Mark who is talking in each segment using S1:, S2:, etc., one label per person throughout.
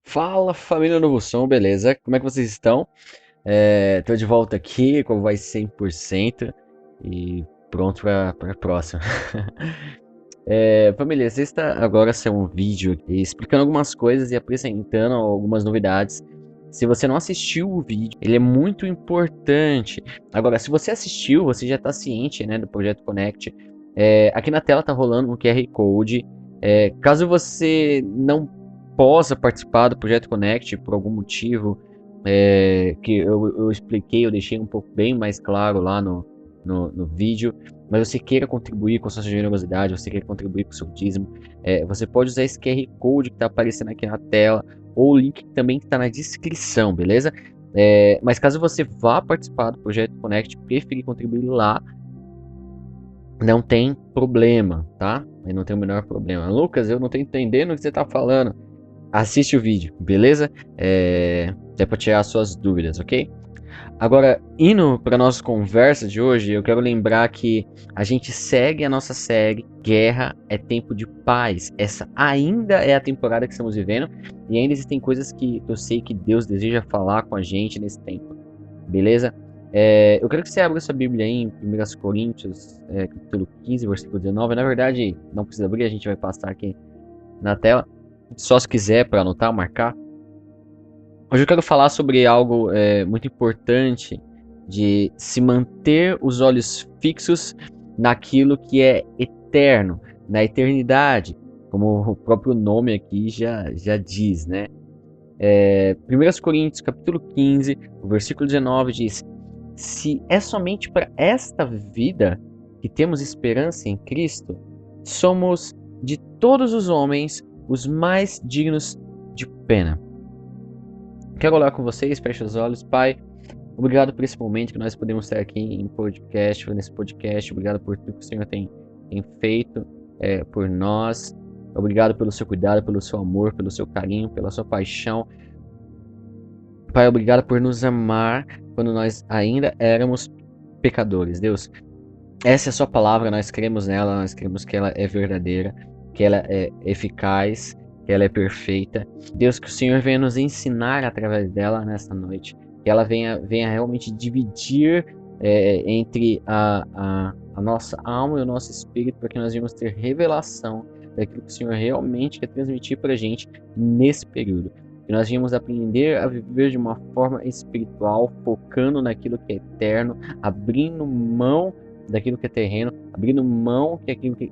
S1: Fala família Novo Som, beleza? Como é que vocês estão? Tô de volta aqui com a voz 100% e pronto para a próxima. Família, esse está agora ser um vídeo aqui explicando algumas coisas e apresentando algumas novidades. Se você não assistiu o vídeo, ele é muito importante. Agora, se você assistiu, você já está ciente, né, do Projeto Connect. Aqui na tela tá rolando um QR Code. Caso você não possa participar do Projeto Connect por algum motivo, que eu expliquei, eu deixei um pouco bem mais claro lá no vídeo, mas você queira contribuir com a sua generosidade, você queira contribuir com o seu dízimo, você pode usar esse QR Code que está aparecendo aqui na tela, ou o link também que está na descrição, beleza? Mas caso você vá participar do Projeto Connect, preferir contribuir lá, não tem problema, tá? Não tem o menor problema. Lucas, eu não tô entendendo o que você tá falando. Assiste o vídeo, beleza? É para tirar suas dúvidas, ok? Agora, indo para nossa conversa de hoje, eu quero lembrar que a gente segue a nossa série Guerra é Tempo de Paz. Essa ainda é a temporada que estamos vivendo e ainda existem coisas que eu sei que Deus deseja falar com a gente nesse tempo, beleza? Eu quero que você abra sua Bíblia aí em 1 Coríntios, capítulo 15, versículo 19. Na verdade, não precisa abrir, a gente vai passar aqui na tela. Só se quiser para anotar, marcar. Hoje eu quero falar sobre algo muito importante de se manter os olhos fixos naquilo que é eterno, na eternidade, como o próprio nome aqui já diz, né? 1 Coríntios capítulo 15, o versículo 19 diz: se é somente para esta vida que temos esperança em Cristo, somos de todos os homens os mais dignos de pena. Quero olhar com vocês, feche os olhos. Pai, obrigado por esse momento que nós podemos estar aqui nesse podcast. Obrigado por tudo que o Senhor tem feito por nós. Obrigado pelo seu cuidado, pelo seu amor, pelo seu carinho, pela sua paixão. Pai, obrigado por nos amar quando nós ainda éramos pecadores. Deus, essa é a sua palavra, nós cremos nela, nós cremos que ela é verdadeira, que ela é eficaz, que ela é perfeita. Deus, que o Senhor venha nos ensinar através dela nessa noite, que ela venha realmente dividir entre a nossa alma e o nosso espírito, para que nós venhamos ter revelação daquilo que o Senhor realmente quer transmitir para a gente nesse período. Que nós venhamos aprender a viver de uma forma espiritual, focando naquilo que é eterno, abrindo mão daquilo que é terreno, abrindo mão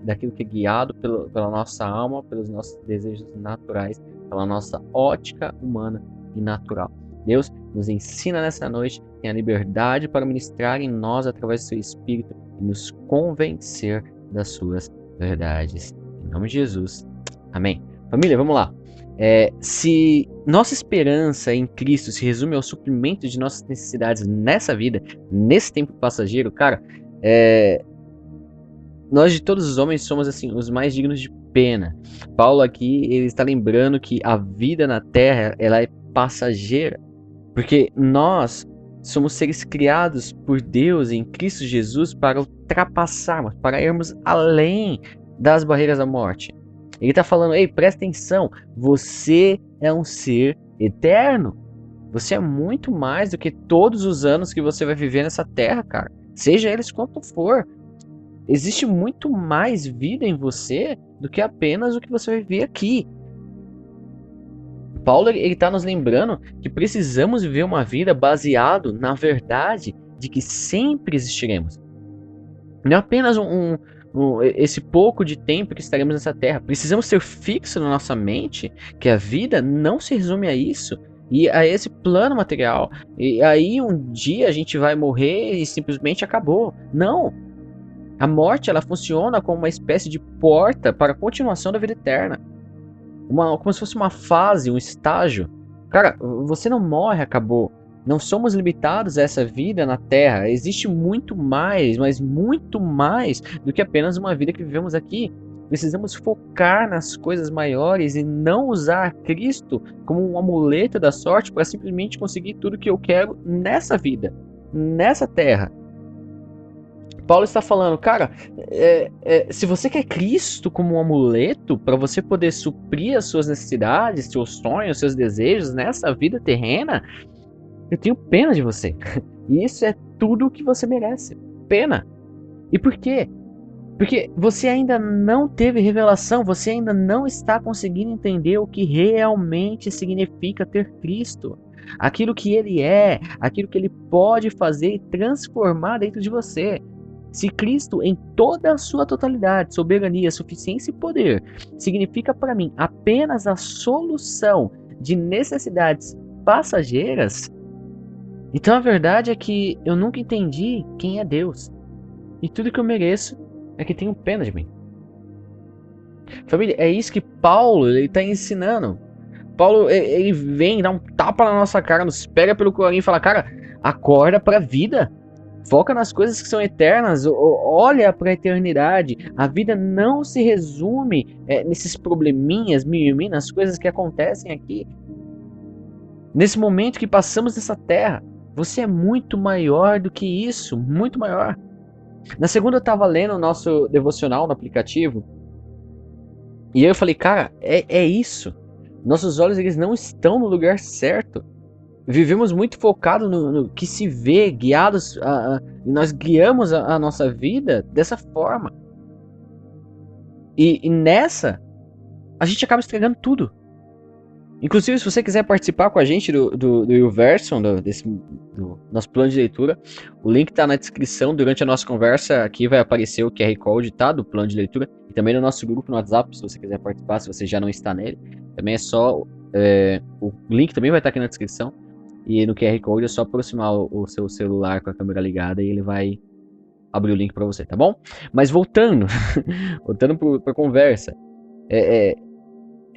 S1: daquilo que é guiado pela nossa alma, pelos nossos desejos naturais, pela nossa ótica humana e natural. Deus nos ensina nessa noite, tem a liberdade para ministrar em nós através do seu Espírito e nos convencer das suas verdades. Em nome de Jesus. Amém. Família, vamos lá. Se nossa esperança em Cristo se resume ao suprimento de nossas necessidades nessa vida, nesse tempo passageiro, cara, nós de todos os homens somos assim os mais dignos de pena. Paulo aqui ele está lembrando que a vida na Terra ela é passageira, porque nós somos seres criados por Deus em Cristo Jesus para ultrapassarmos, para irmos além das barreiras da morte. Ele está falando, ei, presta atenção, você é um ser eterno. Você é muito mais do que todos os anos que você vai viver nessa terra, cara. Seja eles quanto for. Existe muito mais vida em você do que apenas o que você vai viver aqui. Paulo ele está nos lembrando que precisamos viver uma vida baseado na verdade de que sempre existiremos. Não é apenas esse pouco de tempo que estaremos nessa terra. Precisamos ter fixo na nossa mente que a vida não se resume a isso e a esse plano material. E aí um dia a gente vai morrer e simplesmente acabou. Não. A morte ela funciona como uma espécie de porta para a continuação da vida eterna. Como se fosse uma fase, um estágio. Cara, você não morre, acabou. Não somos limitados a essa vida na Terra. Existe muito mais, mas muito mais do que apenas uma vida que vivemos aqui. Precisamos focar nas coisas maiores e não usar Cristo como um amuleto da sorte para simplesmente conseguir tudo que eu quero nessa vida, nessa Terra. Paulo está falando, cara, se você quer Cristo como um amuleto para você poder suprir as suas necessidades, seus sonhos, seus desejos nessa vida terrena, eu tenho pena de você. E isso é tudo o que você merece. Pena. E por quê? Porque você ainda não teve revelação, você ainda não está conseguindo entender o que realmente significa ter Cristo. Aquilo que Ele é, aquilo que Ele pode fazer e transformar dentro de você. Se Cristo, em toda a sua totalidade, soberania, suficiência e poder, significa para mim apenas a solução de necessidades passageiras, então a verdade é que eu nunca entendi quem é Deus. E tudo que eu mereço é que tenham pena de mim. Família, é isso que Paulo está ensinando. Paulo ele vem dar um tapa na nossa cara, nos pega pelo colinho e fala, cara, acorda para a vida. Foca nas coisas que são eternas, olha para a eternidade. A vida não se resume nesses probleminhas, mimimi, nas coisas que acontecem aqui. Nesse momento que passamos nessa terra, você é muito maior do que isso, muito maior. Na segunda eu estava lendo o nosso devocional no aplicativo, e aí eu falei, cara, é isso. Nossos olhos eles não estão no lugar certo. Vivemos muito focados no que se vê, guiados, nós guiamos a nossa vida dessa forma. E nessa, a gente acaba estragando tudo. Inclusive, se você quiser participar com a gente do YouVersion, do nosso plano de leitura, o link está na descrição. Durante a nossa conversa aqui vai aparecer o QR Code, tá, do plano de leitura. E também no nosso grupo no WhatsApp, se você quiser participar, se você já não está nele. Também é só... o link também vai estar aqui na descrição. E no QR Code é só aproximar o seu celular com a câmera ligada e ele vai abrir o link para você, tá bom? Mas voltando, voltando para a conversa, é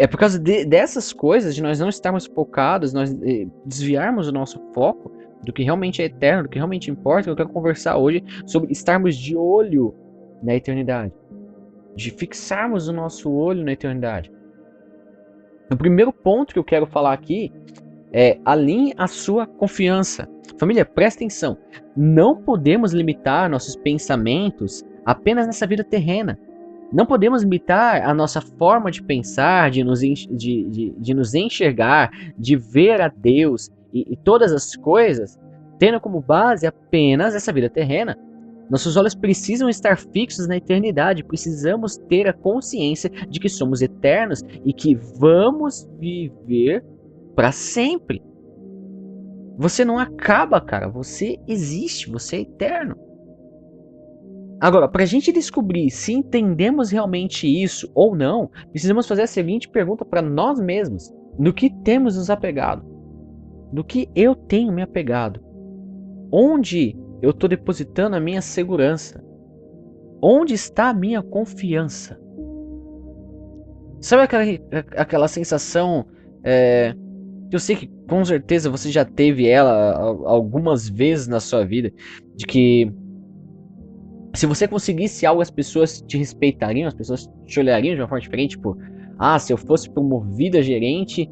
S1: por causa dessas coisas, de nós não estarmos focados, nós desviarmos o nosso foco do que realmente é eterno, do que realmente importa, que eu quero conversar hoje sobre estarmos de olho na eternidade, de fixarmos o nosso olho na eternidade. O primeiro ponto que eu quero falar aqui alinhe a sua confiança. Família, presta atenção. Não podemos limitar nossos pensamentos apenas nessa vida terrena. Não podemos limitar a nossa forma de pensar, de nos enxergar, de ver a Deus e todas as coisas, tendo como base apenas essa vida terrena. Nossos olhos precisam estar fixos na eternidade. Precisamos ter a consciência de que somos eternos e que vamos viver para sempre. Você não acaba, cara. Você existe, você é eterno. Agora, para a gente descobrir se entendemos realmente isso ou não, precisamos fazer a seguinte pergunta para nós mesmos: no que temos nos apegado? Do que eu tenho me apegado? Onde eu estou depositando a minha segurança? Onde está a minha confiança? Sabe aquela sensação que eu sei que com certeza você já teve ela algumas vezes na sua vida, de que se você conseguisse algo, as pessoas te respeitariam, as pessoas te olhariam de uma forma diferente, tipo, se eu fosse promovido a gerente,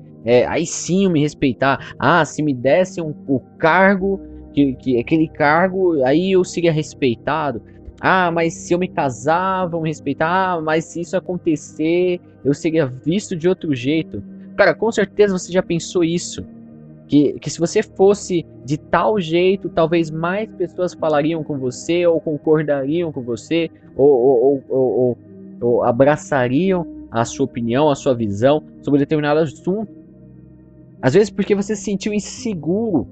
S1: aí sim eu me respeitar. Se me dessem o cargo, que aquele cargo, aí eu seria respeitado. Mas se eu me casar, vão me respeitar. Mas se isso acontecer, eu seria visto de outro jeito. Cara, com certeza você já pensou isso. Que se você fosse de tal jeito, talvez mais pessoas falariam com você, ou concordariam com você, ou abraçariam a sua opinião, a sua visão sobre determinado assunto. Às vezes porque você se sentiu inseguro,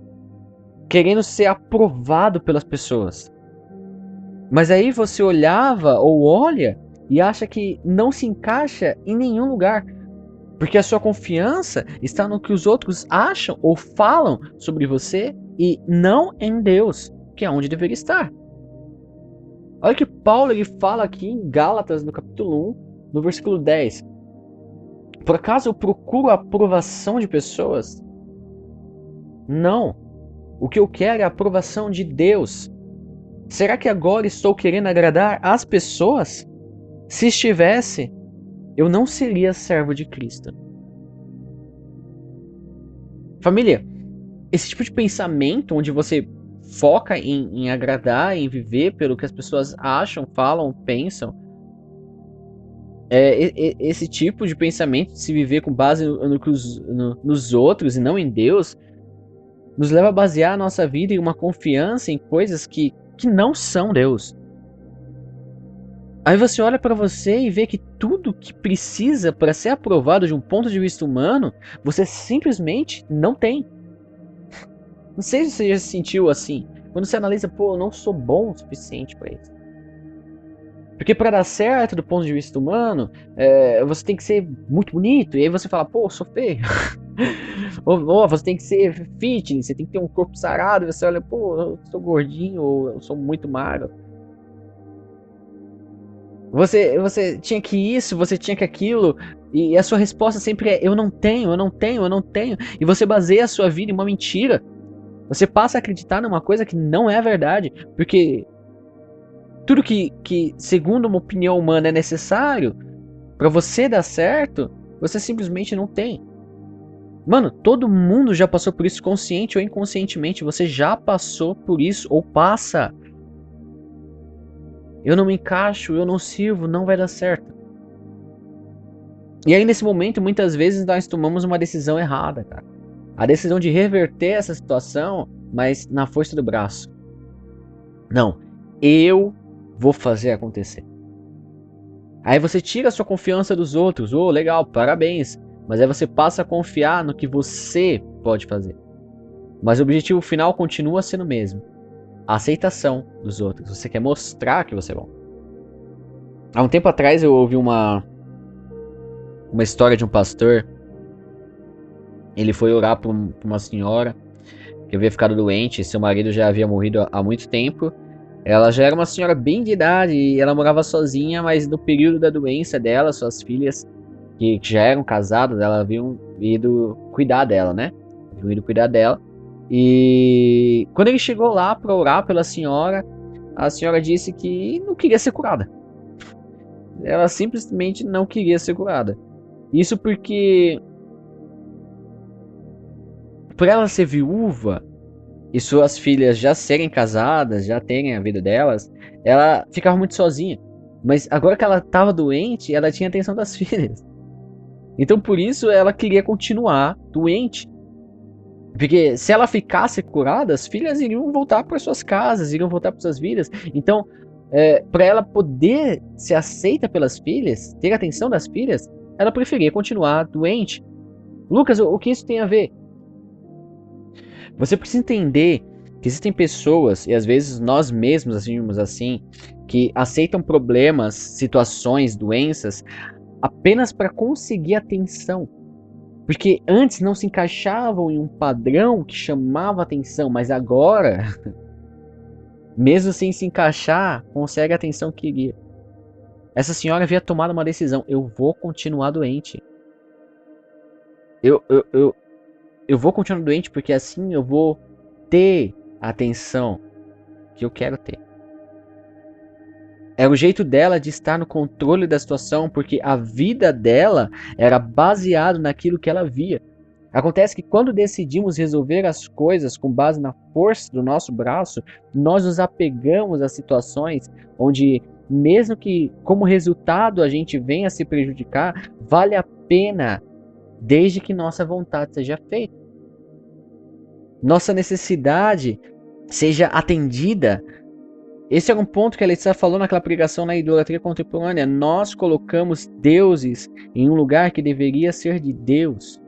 S1: querendo ser aprovado pelas pessoas. Mas aí você olhava ou olha e acha que não se encaixa em nenhum lugar. Porque a sua confiança está no que os outros acham ou falam sobre você e não em Deus, que é onde deveria estar. Olha o que Paulo ele fala aqui em Gálatas, no capítulo 1, no versículo 10. Por acaso eu procuro a aprovação de pessoas? Não. O que eu quero é a aprovação de Deus. Será que agora estou querendo agradar as pessoas? Se estivesse, eu não seria servo de Cristo. Família, esse tipo de pensamento onde você foca em agradar, em viver pelo que as pessoas acham, falam, pensam, esse tipo de pensamento, de se viver com base nos outros e não em Deus, nos leva a basear a nossa vida em uma confiança em coisas que não são Deus. Aí você olha para você e vê que tudo que precisa para ser aprovado de um ponto de vista humano, você simplesmente não tem. Não sei se você já se sentiu assim. Quando você analisa, pô, eu não sou bom o suficiente para isso. Porque para dar certo do ponto de vista humano, você tem que ser muito bonito. E aí você fala, pô, eu sou feio. ou você tem que ser fitness, você tem que ter um corpo sarado. E você olha, pô, eu sou gordinho ou eu sou muito magro. Você tinha que isso, você tinha que aquilo, e a sua resposta sempre é: eu não tenho, eu não tenho, eu não tenho. E você baseia a sua vida em uma mentira. Você passa a acreditar numa coisa que não é verdade, porque tudo que segundo uma opinião humana é necessário para você dar certo, você simplesmente não tem. Mano, todo mundo já passou por isso, consciente ou inconscientemente. Você já passou por isso ou passa. Eu não me encaixo, eu não sirvo, não vai dar certo. E aí nesse momento, muitas vezes nós tomamos uma decisão errada, cara. A decisão de reverter essa situação, mas na força do braço. Não, eu vou fazer acontecer. Aí você tira a sua confiança dos outros. Oh, legal, parabéns. Mas aí você passa a confiar no que você pode fazer. Mas o objetivo final continua sendo o mesmo. A aceitação dos outros. Você quer mostrar que você é bom. Há um tempo atrás eu ouvi uma história de um pastor. Ele foi orar por uma senhora que havia ficado doente. Seu marido já havia morrido há muito tempo. Ela já era uma senhora bem de idade e ela morava sozinha, mas no período da doença dela, suas filhas, que já eram casadas, elas haviam ido cuidar dela, né? Haviam ido cuidar dela. E quando ele chegou lá para orar pela senhora, a senhora disse que não queria ser curada. Ela simplesmente não queria ser curada. Isso porque, por ela ser viúva e suas filhas já serem casadas, já terem a vida delas, ela ficava muito sozinha. Mas agora que ela estava doente, ela tinha a atenção das filhas. Então por isso ela queria continuar doente. Porque se ela ficasse curada, as filhas iriam voltar para suas casas, iriam voltar para suas vidas. Então, para ela poder ser aceita pelas filhas, ter a atenção das filhas, ela preferia continuar doente. Lucas, o que isso tem a ver? Você precisa entender que existem pessoas, e às vezes nós mesmos agimos assim, que aceitam problemas, situações, doenças, apenas para conseguir atenção. Porque antes não se encaixavam em um padrão que chamava atenção, mas agora, mesmo sem se encaixar, consegue a atenção que queria. Essa senhora havia tomado uma decisão: eu vou continuar doente. Eu vou continuar doente porque assim eu vou ter a atenção que eu quero ter. Era o jeito dela de estar no controle da situação, porque a vida dela era baseado naquilo que ela via. Acontece que quando decidimos resolver as coisas com base na força do nosso braço, nós nos apegamos a situações onde, mesmo que como resultado a gente venha a se prejudicar, vale a pena, desde que nossa vontade seja feita. Nossa necessidade seja atendida. Esse é um ponto que a Letícia falou naquela pregação na idolatria contemporânea. Nós colocamos deuses em um lugar que deveria ser de Deus.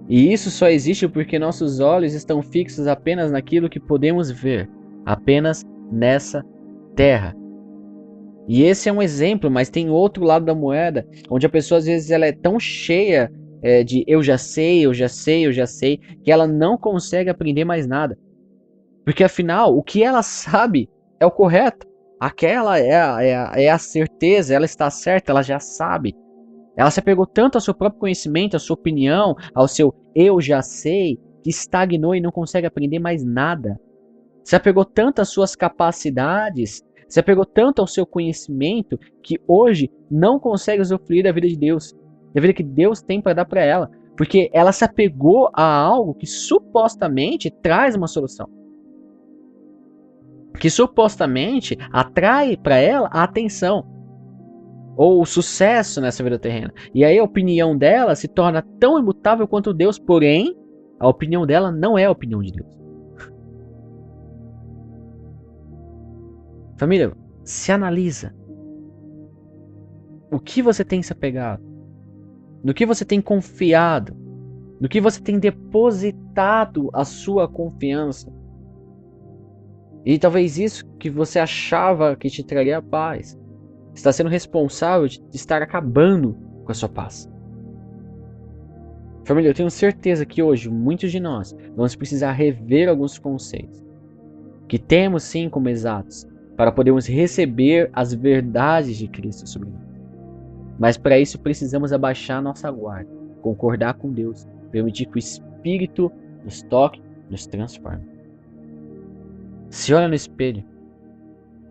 S1: E isso só existe porque nossos olhos estão fixos apenas naquilo que podemos ver, apenas nessa terra. E esse é um exemplo, mas tem outro lado da moeda, onde a pessoa às vezes ela é tão cheia de eu já sei, eu já sei, eu já sei, que ela não consegue aprender mais nada. Porque afinal, o que ela sabe é o correto. Aquela é a certeza, ela está certa, ela já sabe. Ela se apegou tanto ao seu próprio conhecimento, à sua opinião, ao seu eu já sei, que estagnou e não consegue aprender mais nada. Se apegou tanto às suas capacidades, se apegou tanto ao seu conhecimento, que hoje não consegue usufruir da vida de Deus, da vida que Deus tem para dar para ela. Porque ela se apegou a algo que supostamente traz uma solução. Que supostamente atrai para ela a atenção. Ou o sucesso nessa vida terrena. E aí a opinião dela se torna tão imutável quanto Deus, porém, a opinião dela não é a opinião de Deus. Família, se analisa. O que você tem se apegado? No que você tem confiado? No que você tem depositado a sua confiança? E talvez isso que você achava que te traria paz está sendo responsável de estar acabando com a sua paz. Família, eu tenho certeza que hoje muitos de nós vamos precisar rever alguns conceitos que temos sim como exatos para podermos receber as verdades de Cristo sobre nós. Mas para isso precisamos abaixar nossa guarda, concordar com Deus, permitir que o Espírito nos toque, nos transforme. Se olha no espelho.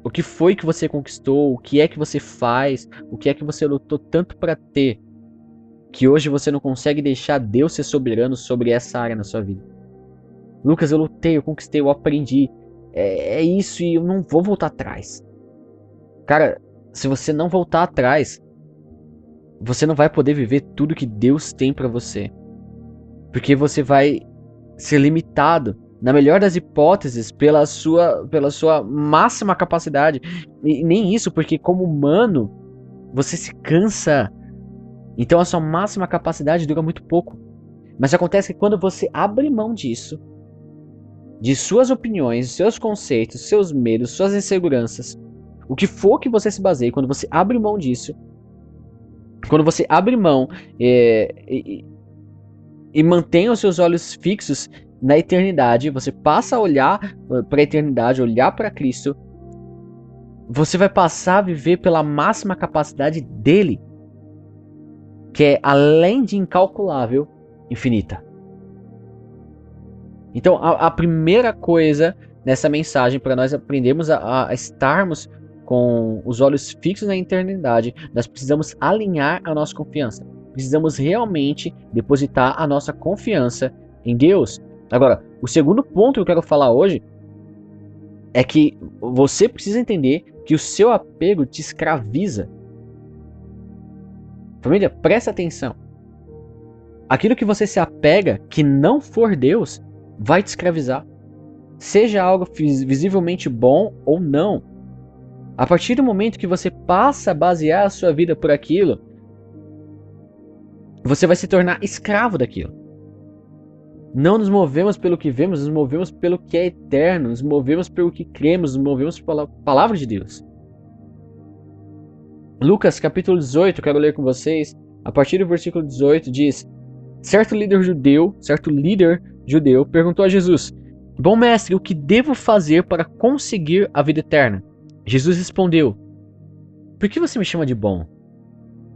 S1: O que foi que você conquistou? O que é que você faz? O que é que você lutou tanto para ter? Que hoje você não consegue deixar Deus ser soberano sobre essa área na sua vida. Lucas, eu lutei, eu conquistei, eu aprendi. É isso e eu não vou voltar atrás. Cara, se você não voltar atrás, você não vai poder viver tudo que Deus tem para você. Porque você vai ser limitado, na melhor das hipóteses, pela sua máxima capacidade. E nem isso, porque como humano, você se cansa. Então a sua máxima capacidade dura muito pouco. Mas acontece que quando você abre mão disso, de suas opiniões, seus conceitos, seus medos, suas inseguranças, o que for que você se baseie, quando você abre mão disso, quando você abre mão e mantém os seus olhos fixos na eternidade, você passa a olhar para a eternidade, olhar para Cristo, você vai passar a viver pela máxima capacidade dele, que é além de incalculável, infinita. Então a primeira coisa nessa mensagem para nós aprendermos a estarmos com os olhos fixos na eternidade, nós precisamos alinhar a nossa confiança. Precisamos realmente depositar a nossa confiança em Deus. Agora, o segundo ponto que eu quero falar hoje é que você precisa entender que o seu apego te escraviza. Família, presta atenção. Aquilo que você se apega, que não for Deus, vai te escravizar. Seja algo visivelmente bom ou não. A partir do momento que você passa a basear a sua vida por aquilo, você vai se tornar escravo daquilo. Não nos movemos pelo que vemos, nos movemos pelo que é eterno, nos movemos pelo que cremos, nos movemos pela palavra de Deus. Lucas capítulo 18, eu quero ler com vocês, a partir do versículo 18 diz: certo líder judeu perguntou a Jesus: bom mestre, o que devo fazer para conseguir a vida eterna? Jesus respondeu: por que você me chama de bom?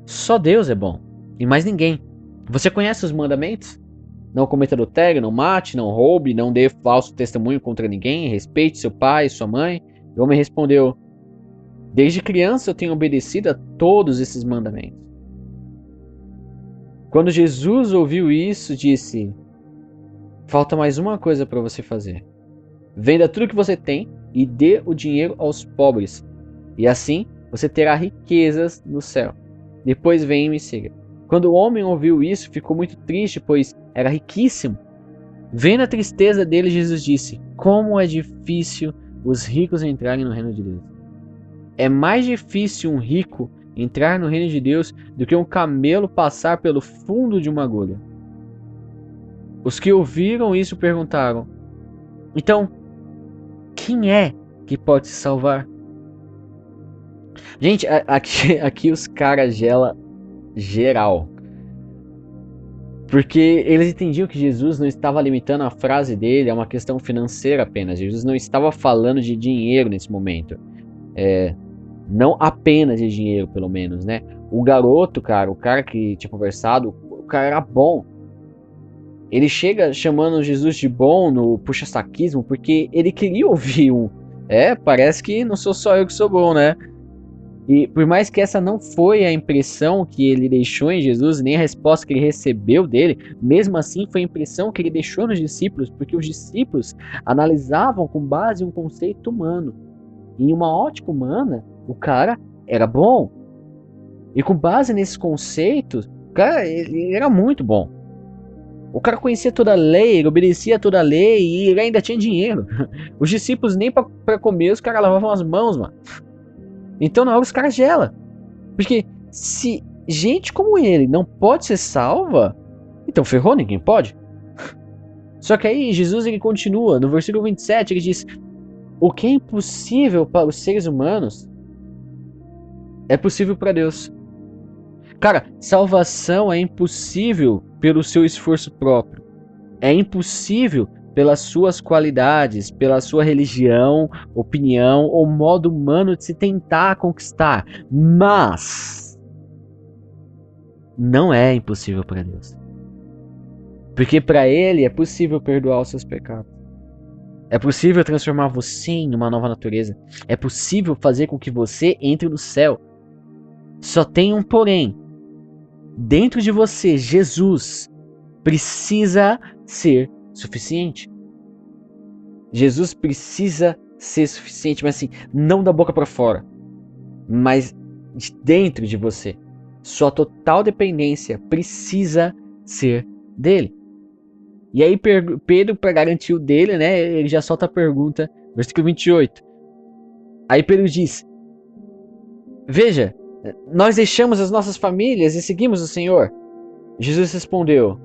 S1: Só Deus é bom, e mais ninguém. Você conhece os mandamentos? Não cometa adultério, não mate, não roube, não dê falso testemunho contra ninguém, respeite seu pai e sua mãe. E o homem respondeu: desde criança eu tenho obedecido a todos esses mandamentos. Quando Jesus ouviu isso, disse: falta mais uma coisa para você fazer. Venda tudo que você tem e dê o dinheiro aos pobres, e assim você terá riquezas no céu. Depois vem e me siga. Quando o homem ouviu isso, ficou muito triste, pois era riquíssimo. Vendo a tristeza dele, Jesus disse: como é difícil os ricos entrarem no reino de Deus. É mais difícil um rico entrar no reino de Deus do que um camelo passar pelo fundo de uma agulha. Os que ouviram isso perguntaram: então, quem é que pode se salvar? Gente, aqui os caras gela geral. Porque eles entendiam que Jesus não estava limitando a frase dele a uma questão financeira apenas. Jesus não estava falando de dinheiro nesse momento. Não apenas de dinheiro, pelo menos, né? O garoto, cara, o cara que tinha conversado, o cara era bom. Ele chega chamando Jesus de bom no puxa-saquismo porque ele queria ouvir parece que não sou só eu que sou bom, né? E por mais que essa não foi a impressão que ele deixou em Jesus, nem a resposta que ele recebeu dele, mesmo assim foi a impressão que ele deixou nos discípulos, porque os discípulos analisavam com base em um conceito humano. E em uma ótica humana, o cara era bom. E com base nesses conceitos, o cara ele era muito bom. O cara conhecia toda a lei, ele obedecia a toda a lei e ele ainda tinha dinheiro. Os discípulos nem pra comer, os caras lavavam as mãos, mano. Então na hora os caras gelam. Porque se gente como ele não pode ser salva, então ferrou, ninguém pode. Só que aí Jesus ele continua, no versículo 27 ele diz: o que é impossível para os seres humanos é possível para Deus. Cara, salvação é impossível pelo seu esforço próprio. É impossível pelas suas qualidades, pela sua religião, opinião ou modo humano de se tentar conquistar. Mas não é impossível para Deus. Porque para Ele é possível perdoar os seus pecados. É possível transformar você em uma nova natureza. É possível fazer com que você entre no céu. Só tem um porém. Dentro de você, Jesus precisa ser suficiente. Jesus precisa ser suficiente, mas assim, não da boca para fora, mas de dentro de você. Sua total dependência precisa ser dele. E aí Pedro, para garantir o dele, né, ele já solta a pergunta, versículo 28. Aí Pedro diz: veja, nós deixamos as nossas famílias e seguimos o Senhor. Jesus respondeu: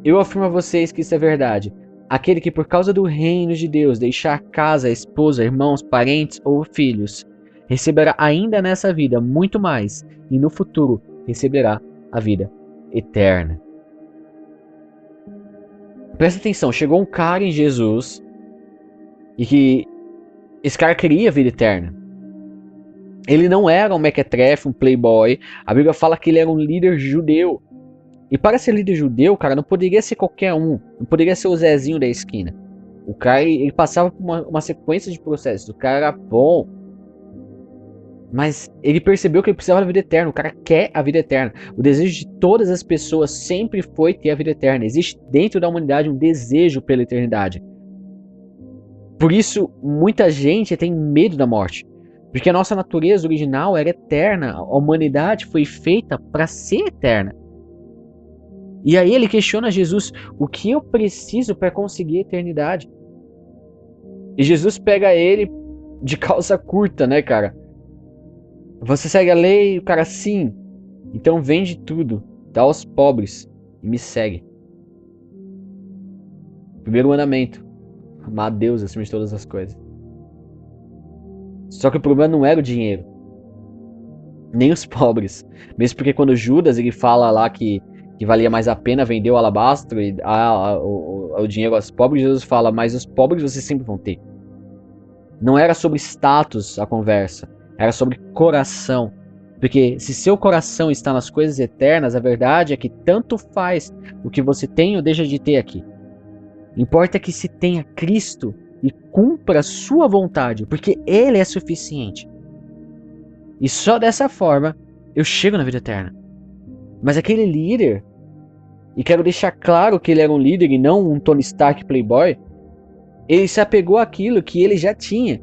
S1: eu afirmo a vocês que isso é verdade. Aquele que por causa do reino de Deus deixar casa, esposa, irmãos, parentes ou filhos, receberá ainda nessa vida muito mais, e no futuro receberá a vida eterna. Presta atenção, chegou um cara em Jesus e que esse cara queria a vida eterna. Ele não era um mequetrefe, um playboy. A Bíblia fala que ele era um líder judeu. E para ser líder judeu, cara, não poderia ser qualquer um. Não poderia ser o Zezinho da esquina. O cara, ele passava por uma sequência de processos. O cara era bom. Mas ele percebeu que ele precisava da vida eterna. O cara quer a vida eterna. O desejo de todas as pessoas sempre foi ter a vida eterna. Existe dentro da humanidade um desejo pela eternidade. Por isso, muita gente tem medo da morte. Porque a nossa natureza original era eterna. A humanidade foi feita para ser eterna. E aí ele questiona Jesus: o que eu preciso para conseguir a eternidade? E Jesus pega ele de calça curta, né, cara? Você segue a lei? O cara, sim. Então vende tudo, dá aos pobres e me segue. Primeiro mandamento: amar a Deus acima de todas as coisas. Só que o problema não era o dinheiro, nem os pobres. Mesmo porque quando Judas ele fala lá que valia mais a pena vender o alabastro e o dinheiro aos pobres, Jesus fala: mas os pobres vocês sempre vão ter. Não era sobre status a conversa, era sobre coração. Porque se seu coração está nas coisas eternas, a verdade é que tanto faz o que você tem ou deixa de ter aqui. Importa que se tenha Cristo e cumpra a sua vontade, porque Ele é suficiente. E só dessa forma eu chego na vida eterna. Mas aquele líder, e quero deixar claro que ele era um líder e não um Tony Stark playboy, ele se apegou àquilo que ele já tinha.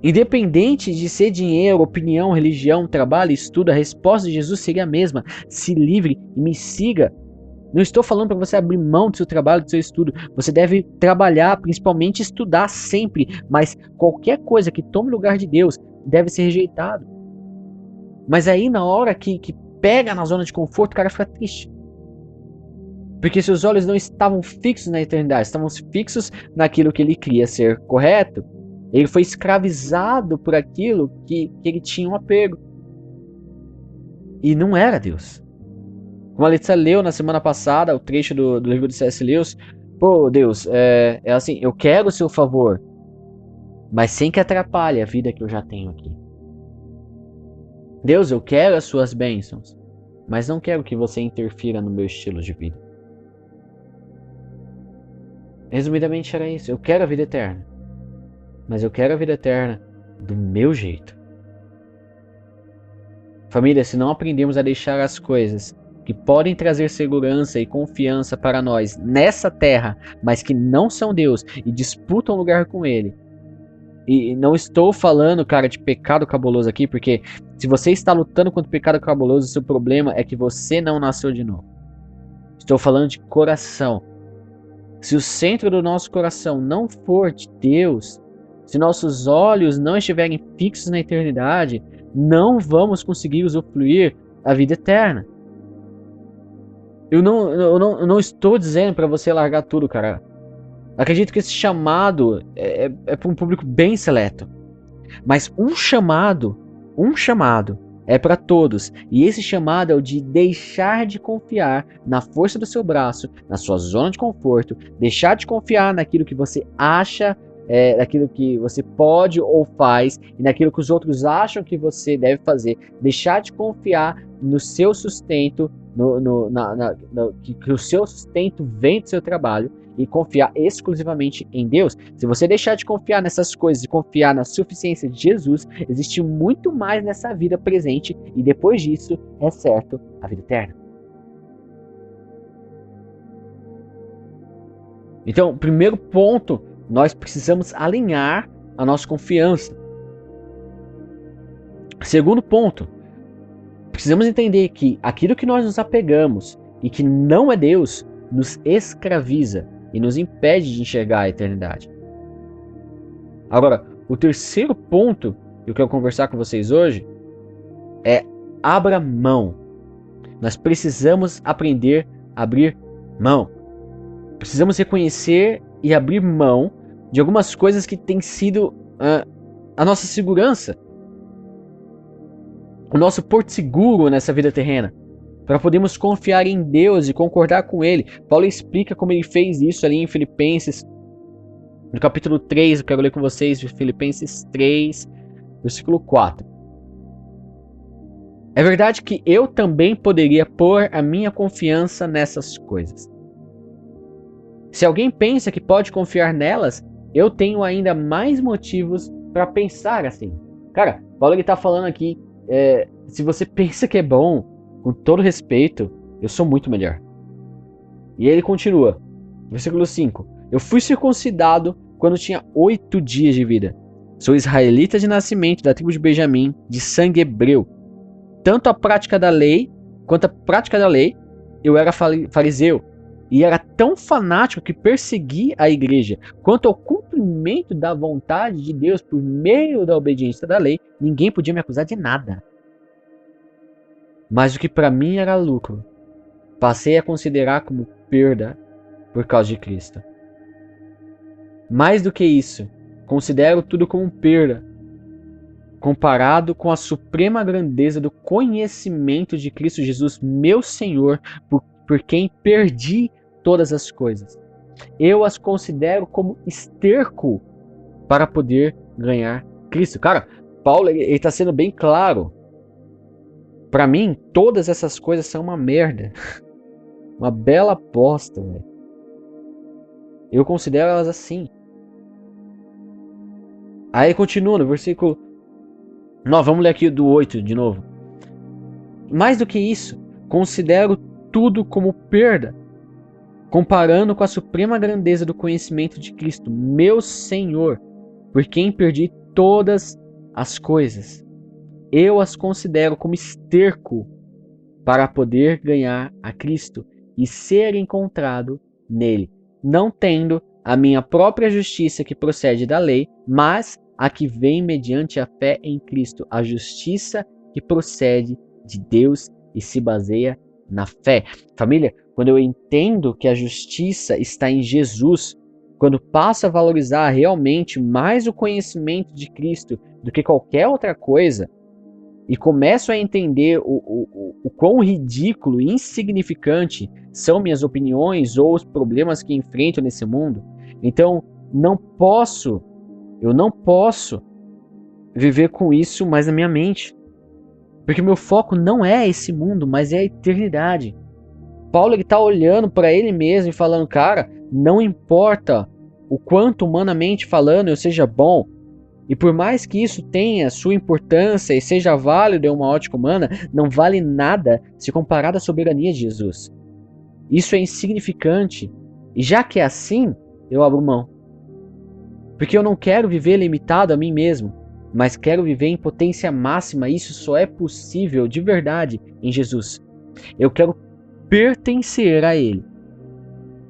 S1: Independente de ser dinheiro, opinião, religião, trabalho, estudo, a resposta de Jesus seria a mesma: se livre e me siga. Não estou falando para você abrir mão do seu trabalho, do seu estudo. Você deve trabalhar, principalmente estudar sempre, mas qualquer coisa que tome lugar de Deus deve ser rejeitado. Mas aí na hora que pega na zona de conforto, o cara fica triste. Porque seus olhos não estavam fixos na eternidade, estavam fixos naquilo que ele queria ser correto. Ele foi escravizado por aquilo que ele tinha um apego. E não era Deus. Como a Letícia leu na semana passada, o trecho do livro de C.S. Lewis: pô, Deus, é assim, eu quero o seu favor, mas sem que atrapalhe a vida que eu já tenho aqui. Deus, eu quero as suas bênçãos, mas não quero que você interfira no meu estilo de vida. Resumidamente era isso. Eu quero a vida eterna, mas eu quero a vida eterna do meu jeito. Família, se não aprendemos a deixar as coisas que podem trazer segurança e confiança para nós nessa terra, mas que não são Deus e disputam lugar com Ele. E não estou falando, cara, de pecado cabuloso aqui, porque se você está lutando contra o pecado cabuloso, o seu problema é que você não nasceu de novo. Estou falando de coração. Se o centro do nosso coração não for de Deus, se nossos olhos não estiverem fixos na eternidade, não vamos conseguir usufruir a vida eterna. Eu não estou dizendo para você largar tudo, cara. Acredito que esse chamado é para um público bem seleto. Mas um chamado é para todos. E esse chamado é o de deixar de confiar na força do seu braço, na sua zona de conforto, deixar de confiar naquilo que você acha, naquilo que você pode ou faz, e naquilo que os outros acham que você deve fazer. Deixar de confiar no seu sustento, que o seu sustento vem do seu trabalho, e confiar exclusivamente em Deus. Se você deixar de confiar nessas coisas e confiar na suficiência de Jesus, existe muito mais nessa vida presente, e depois disso, é certo, a vida eterna. Então, primeiro ponto, nós precisamos alinhar a nossa confiança. Segundo ponto, precisamos entender que aquilo que nós nos apegamos e que não é Deus, nos escraviza e nos impede de enxergar a eternidade. Agora, o terceiro ponto que eu quero conversar com vocês hoje é: abra mão. Nós precisamos aprender a abrir mão. Precisamos reconhecer e abrir mão de algumas coisas que têm sido a nossa segurança, o nosso porto seguro nessa vida terrena, para podermos confiar em Deus e concordar com Ele. Paulo explica como ele fez isso ali em Filipenses, no capítulo 3, eu quero ler com vocês, Filipenses 3, versículo 4. É verdade que eu também poderia pôr a minha confiança nessas coisas. Se alguém pensa que pode confiar nelas, eu tenho ainda mais motivos para pensar assim. Cara, Paulo está falando aqui, se você pensa que é bom, com todo respeito, eu sou muito melhor. E ele continua, versículo 5. Eu fui circuncidado quando tinha 8 dias de vida. Sou israelita de nascimento, da tribo de Benjamim, de sangue hebreu. Tanto a prática da lei, quanto a prática da lei, eu era fariseu. E era tão fanático que persegui a igreja. Quanto ao cumprimento da vontade de Deus por meio da obediência da lei, ninguém podia me acusar de nada. Mas o que para mim era lucro, passei a considerar como perda por causa de Cristo. Mais do que isso, considero tudo como perda, comparado com a suprema grandeza do conhecimento de Cristo Jesus, meu Senhor, por quem perdi todas as coisas. Eu as considero como esterco para poder ganhar Cristo. Cara, Paulo está sendo bem claro. Para mim, todas essas coisas são uma merda. Uma bela aposta, velho. Eu considero elas assim. Aí continua no versículo... Não, vamos ler aqui do 8 de novo. Mais do que isso, considero tudo como perda, comparando com a suprema grandeza do conhecimento de Cristo, meu Senhor, por quem perdi todas as coisas. Eu as considero como esterco para poder ganhar a Cristo e ser encontrado nele, não tendo a minha própria justiça que procede da lei, mas a que vem mediante a fé em Cristo, a justiça que procede de Deus e se baseia na fé. Família, quando eu entendo que a justiça está em Jesus, quando passo a valorizar realmente mais o conhecimento de Cristo do que qualquer outra coisa, e começo a entender o quão ridículo e insignificante são minhas opiniões ou os problemas que enfrento nesse mundo, então eu não posso viver com isso mais na minha mente. Porque meu foco não é esse mundo, mas é a eternidade. Paulo está olhando para ele mesmo e falando, cara, não importa o quanto humanamente falando eu seja bom, E por mais que isso tenha sua importância e seja válido em uma ótica humana, não vale nada se comparado à soberania de Jesus. Isso é insignificante. E já que é assim, eu abro mão. Porque eu não quero viver limitado a mim mesmo, mas quero viver em potência máxima. Isso só é possível de verdade em Jesus. Eu quero pertencer a Ele,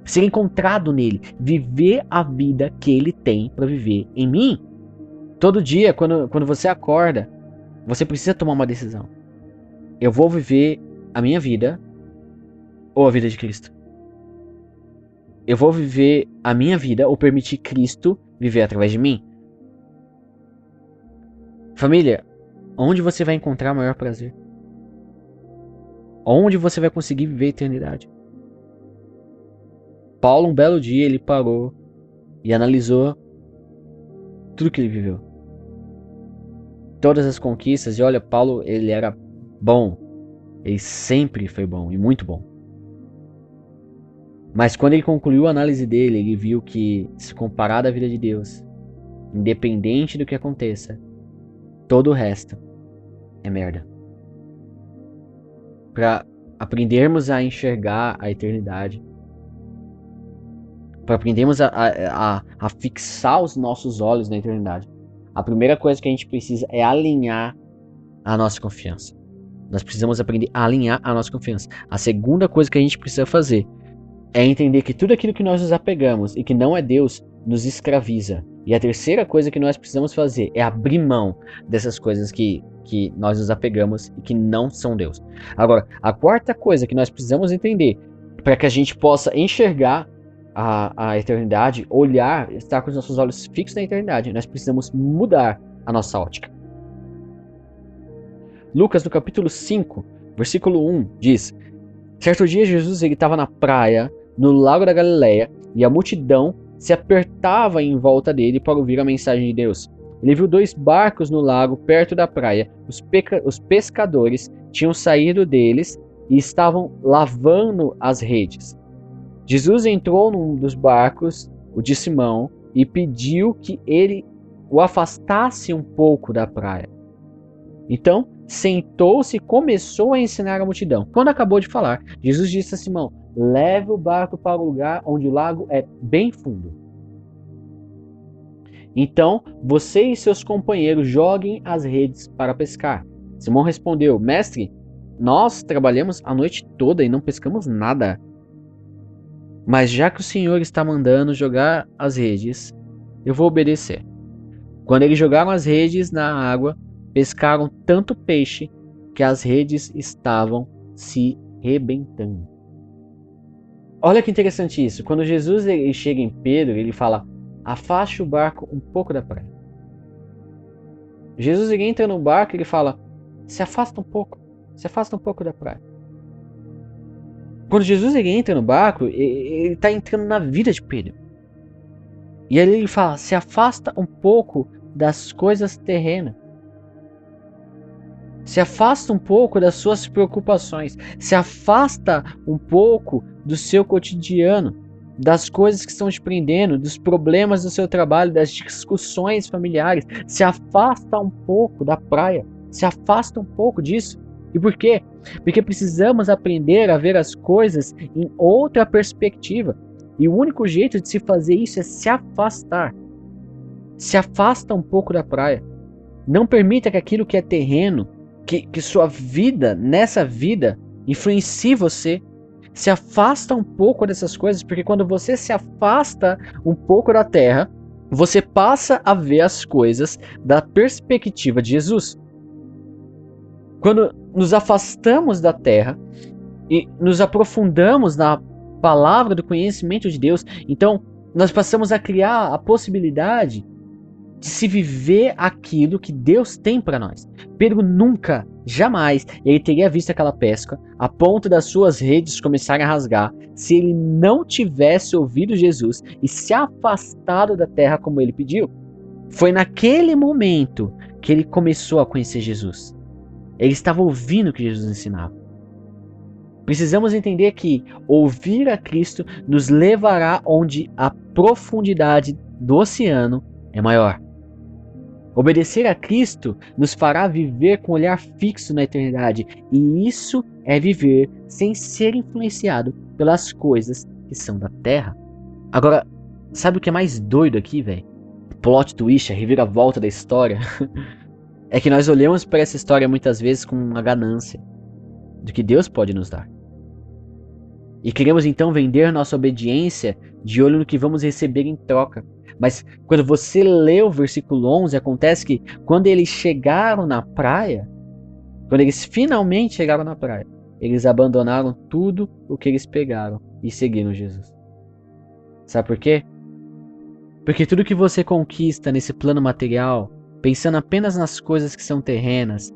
S1: ser encontrado nele, viver a vida que Ele tem para viver em mim. Todo dia, quando você acorda, você precisa tomar uma decisão. Eu vou viver a minha vida ou a vida de Cristo? Eu vou viver a minha vida ou permitir Cristo viver através de mim? Família, onde você vai encontrar maior prazer? Onde você vai conseguir viver a eternidade? Paulo, um belo dia, ele parou e analisou tudo que ele viveu. Todas as conquistas, e olha, Paulo, ele era bom. Ele sempre foi bom e muito bom. Mas quando ele concluiu a análise dele, ele viu que, se comparado à vida de Deus, independente do que aconteça, todo o resto é merda. Para aprendermos a enxergar a eternidade, para aprendermos a fixar os nossos olhos na eternidade, a primeira coisa que a gente precisa é alinhar a nossa confiança. Nós precisamos aprender a alinhar a nossa confiança. A segunda coisa que a gente precisa fazer é entender que tudo aquilo que nós nos apegamos e que não é Deus nos escraviza. E a terceira coisa que nós precisamos fazer é abrir mão dessas coisas que nós nos apegamos e que não são Deus. Agora, a quarta coisa que nós precisamos entender para que a gente possa enxergar a eternidade, olhar, estar com os nossos olhos fixos na eternidade, nós precisamos mudar a nossa ótica. Lucas, no capítulo 5, versículo 1, diz: certo dia Jesus estava na praia, no lago da Galileia, e a multidão se apertava em volta dele para ouvir a mensagem de Deus. Ele viu 2 barcos no lago perto da praia. Os pescadores tinham saído deles e estavam lavando as redes. Jesus entrou num dos barcos, o de Simão, e pediu que ele o afastasse um pouco da praia. Então, sentou-se e começou a ensinar a multidão. Quando acabou de falar, Jesus disse a Simão: leve o barco para o lugar onde o lago é bem fundo. Então, você e seus companheiros joguem as redes para pescar. Simão respondeu: mestre, nós trabalhamos a noite toda e não pescamos nada. Mas já que o Senhor está mandando jogar as redes, eu vou obedecer. Quando eles jogaram as redes na água, pescaram tanto peixe que as redes estavam se rebentando. Olha que interessante isso. Quando Jesus ele chega em Pedro, ele fala: afaste o barco um pouco da praia. Jesus ele entra no barco e ele fala: se afasta um pouco da praia. Quando Jesus ele entra no barco, ele está entrando na vida de Pedro. E aí ele fala: se afasta um pouco das coisas terrenas. Se afasta um pouco das suas preocupações. Se afasta um pouco do seu cotidiano, das coisas que estão te prendendo, dos problemas do seu trabalho, das discussões familiares. Se afasta um pouco da praia. Se afasta um pouco disso. E por quê? Porque precisamos aprender a ver as coisas em outra perspectiva. E o único jeito de se fazer isso é se afastar. Se afasta um pouco da praia. Não permita que aquilo que é terreno, que sua vida, nessa vida, influencie você. Se afasta um pouco dessas coisas, porque quando você se afasta um pouco da terra, você passa a ver as coisas da perspectiva de Jesus. Quando nos afastamos da terra e nos aprofundamos na palavra do conhecimento de Deus, então nós passamos a criar a possibilidade de se viver aquilo que Deus tem para nós. Pedro nunca, jamais, ele teria visto aquela pesca a ponto das suas redes começarem a rasgar se ele não tivesse ouvido Jesus e se afastado da terra como ele pediu. Foi naquele momento que ele começou a conhecer Jesus. Ele estava ouvindo o que Jesus ensinava. Precisamos entender que ouvir a Cristo nos levará onde a profundidade do oceano é maior. Obedecer a Cristo nos fará viver com um olhar fixo na eternidade, e isso é viver sem ser influenciado pelas coisas que são da terra. Agora, sabe o que é mais doido aqui, velho? Plot twist, a reviravolta da história, é que nós olhamos para essa história muitas vezes com uma ganância do que Deus pode nos dar. E queremos então vender nossa obediência de olho no que vamos receber em troca. Mas quando você lê o versículo 11, acontece que quando eles chegaram na praia, quando eles finalmente chegaram na praia, eles abandonaram tudo o que eles pegaram e seguiram Jesus. Sabe por quê? Porque tudo que você conquista nesse plano material, pensando apenas nas coisas que são terrenas,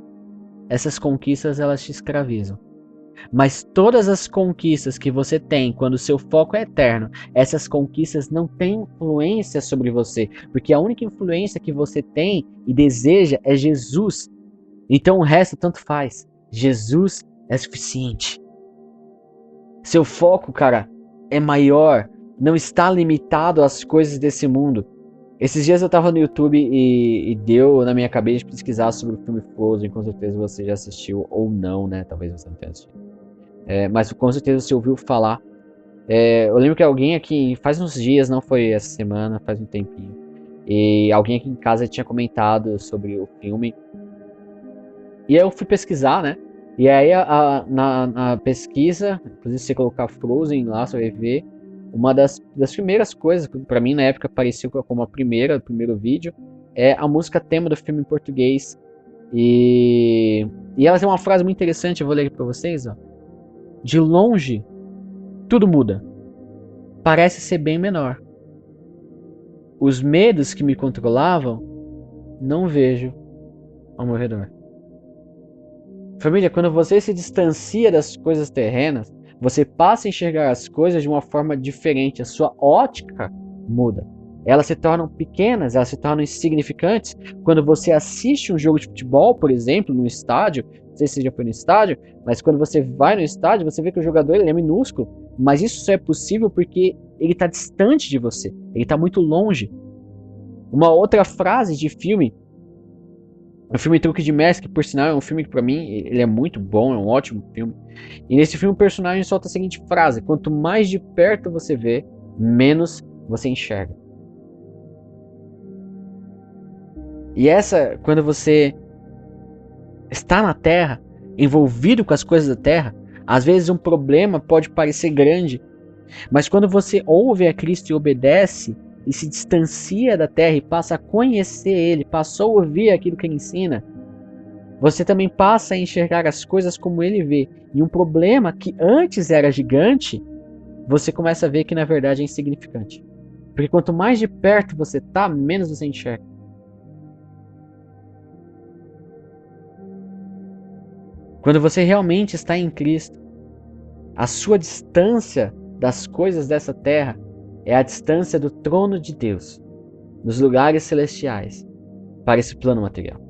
S1: essas conquistas elas te escravizam. Mas todas as conquistas que você tem quando o seu foco é eterno, essas conquistas não têm influência sobre você, porque a única influência que você tem e deseja é Jesus. Então o resto tanto faz. Jesus é suficiente. Seu foco, cara, é maior, não está limitado às coisas desse mundo. Esses dias eu tava no YouTube e deu na minha cabeça de pesquisar sobre o filme Frozen. Com certeza você já assistiu ou não, né? Talvez você não tenha assistido. Mas com certeza você ouviu falar. Eu lembro que alguém aqui, faz uns dias, não foi essa semana, faz um tempinho. E alguém aqui em casa tinha comentado sobre o filme. E aí eu fui pesquisar, né? E aí na pesquisa, inclusive se você colocar Frozen lá, você vai ver. Uma das primeiras coisas, que pra mim na época apareceu como o primeiro vídeo, é a música tema do filme em português. E ela tem uma frase muito interessante, eu vou ler aqui pra vocês, ó. De longe, tudo muda. Parece ser bem menor. Os medos que me controlavam, não vejo ao meu redor. Família, quando você se distancia das coisas terrenas, você passa a enxergar as coisas de uma forma diferente. A sua ótica muda. Elas se tornam pequenas, elas se tornam insignificantes. Quando você assiste um jogo de futebol, por exemplo, no estádio, não sei se você já foi no estádio, mas quando você vai no estádio, você vê que o jogador ele é minúsculo. Mas isso só é possível porque ele está distante de você. Ele está muito longe. Uma outra frase de filme, o filme Truque de Mestre, que por sinal é um filme que pra mim ele é muito bom, é um ótimo filme. E nesse filme o personagem solta a seguinte frase: quanto mais de perto você vê, menos você enxerga. E essa, quando você está na Terra, envolvido com as coisas da Terra, às vezes um problema pode parecer grande, mas quando você ouve a Cristo e obedece, e se distancia da terra e passa a conhecer Ele, passa a ouvir aquilo que Ele ensina, você também passa a enxergar as coisas como Ele vê. E um problema que antes era gigante, você começa a ver que na verdade é insignificante. Porque quanto mais de perto você está, menos você enxerga. Quando você realmente está em Cristo, a sua distância das coisas dessa terra é a distância do trono de Deus, dos lugares celestiais, para esse plano material.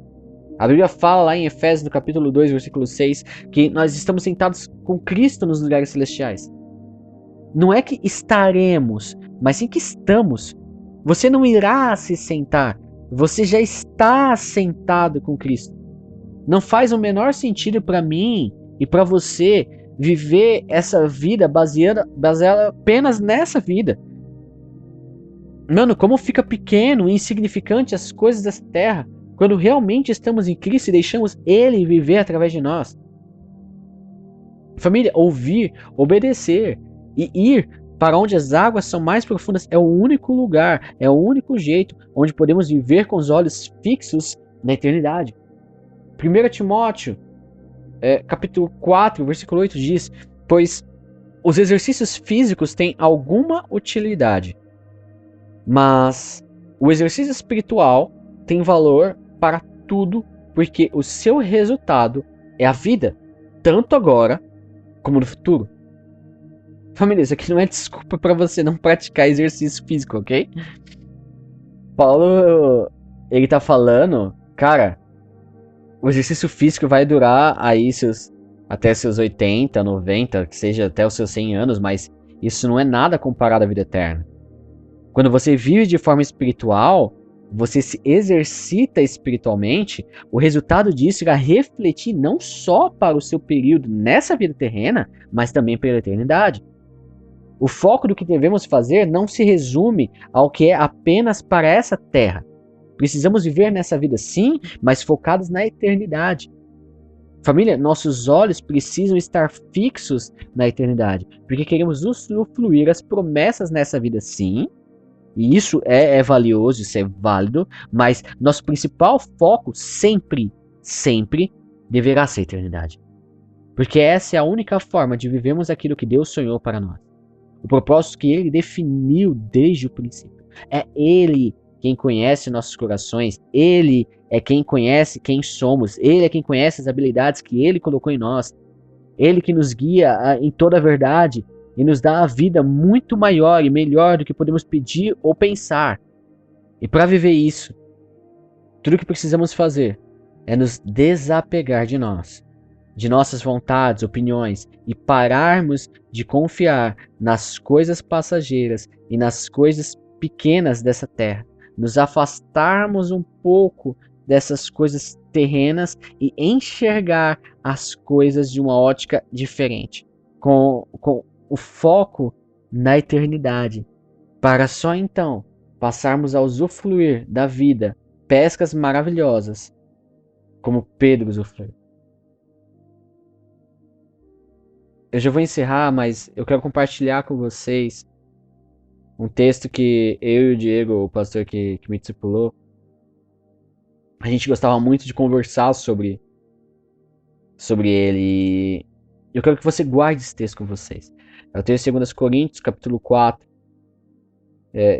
S1: A Bíblia fala lá em Efésios, no capítulo 2, versículo 6, que nós estamos sentados com Cristo nos lugares celestiais. Não é que estaremos, mas sim que estamos. Você não irá se sentar, você já está sentado com Cristo. Não faz o menor sentido para mim e para você viver essa vida baseada apenas nessa vida. Mano, como fica pequeno e insignificante as coisas dessa terra quando realmente estamos em Cristo e deixamos Ele viver através de nós. Família, ouvir, obedecer e ir para onde as águas são mais profundas é o único lugar, é o único jeito onde podemos viver com os olhos fixos na eternidade. 1 Timóteo, capítulo 4, versículo 8 diz: pois os exercícios físicos têm alguma utilidade, mas o exercício espiritual tem valor para tudo, porque o seu resultado é a vida, tanto agora como no futuro. Família, isso aqui não é desculpa para você não praticar exercício físico, ok? Paulo, ele tá falando, cara, o exercício físico vai durar aí até seus 80, 90, que seja até os seus 100 anos, mas isso não é nada comparado à vida eterna. Quando você vive de forma espiritual, você se exercita espiritualmente, o resultado disso irá refletir não só para o seu período nessa vida terrena, mas também pela eternidade. O foco do que devemos fazer não se resume ao que é apenas para essa terra. Precisamos viver nessa vida sim, mas focados na eternidade. Família, nossos olhos precisam estar fixos na eternidade, porque queremos usufruir as promessas nessa vida sim, e isso é valioso, isso é válido, mas nosso principal foco sempre deverá ser a eternidade. Porque essa é a única forma de vivermos aquilo que Deus sonhou para nós. O propósito que Ele definiu desde o princípio. É Ele quem conhece nossos corações, Ele é quem conhece quem somos, Ele é quem conhece as habilidades que Ele colocou em nós, Ele que nos guia em toda a verdade e nos dá a vida muito maior e melhor do que podemos pedir ou pensar. E para viver isso, tudo o que precisamos fazer é nos desapegar de nós, de nossas vontades, opiniões e pararmos de confiar nas coisas passageiras e nas coisas pequenas dessa terra. Nos afastarmos um pouco dessas coisas terrenas e enxergar as coisas de uma ótica diferente, com o foco na eternidade, para só então passarmos a usufruir da vida, pescas maravilhosas, como Pedro usufruiu. Eu já vou encerrar, mas eu quero compartilhar com vocês um texto que eu e o Diego, o pastor que me discipulou, a gente gostava muito de conversar sobre ele. E eu quero que você guarde esse texto com vocês. É o texto de 2 Coríntios, capítulo 4.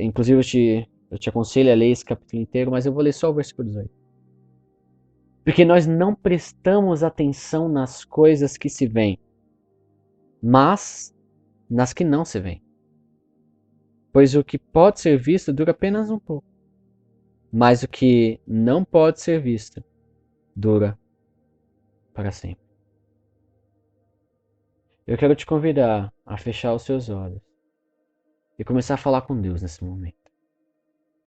S1: Inclusive eu te aconselho a ler esse capítulo inteiro, mas eu vou ler só o versículo 18. Porque nós não prestamos atenção nas coisas que se veem, mas nas que não se veem. Pois o que pode ser visto dura apenas um pouco, mas o que não pode ser visto dura para sempre. Eu quero te convidar a fechar os seus olhos e começar a falar com Deus nesse momento.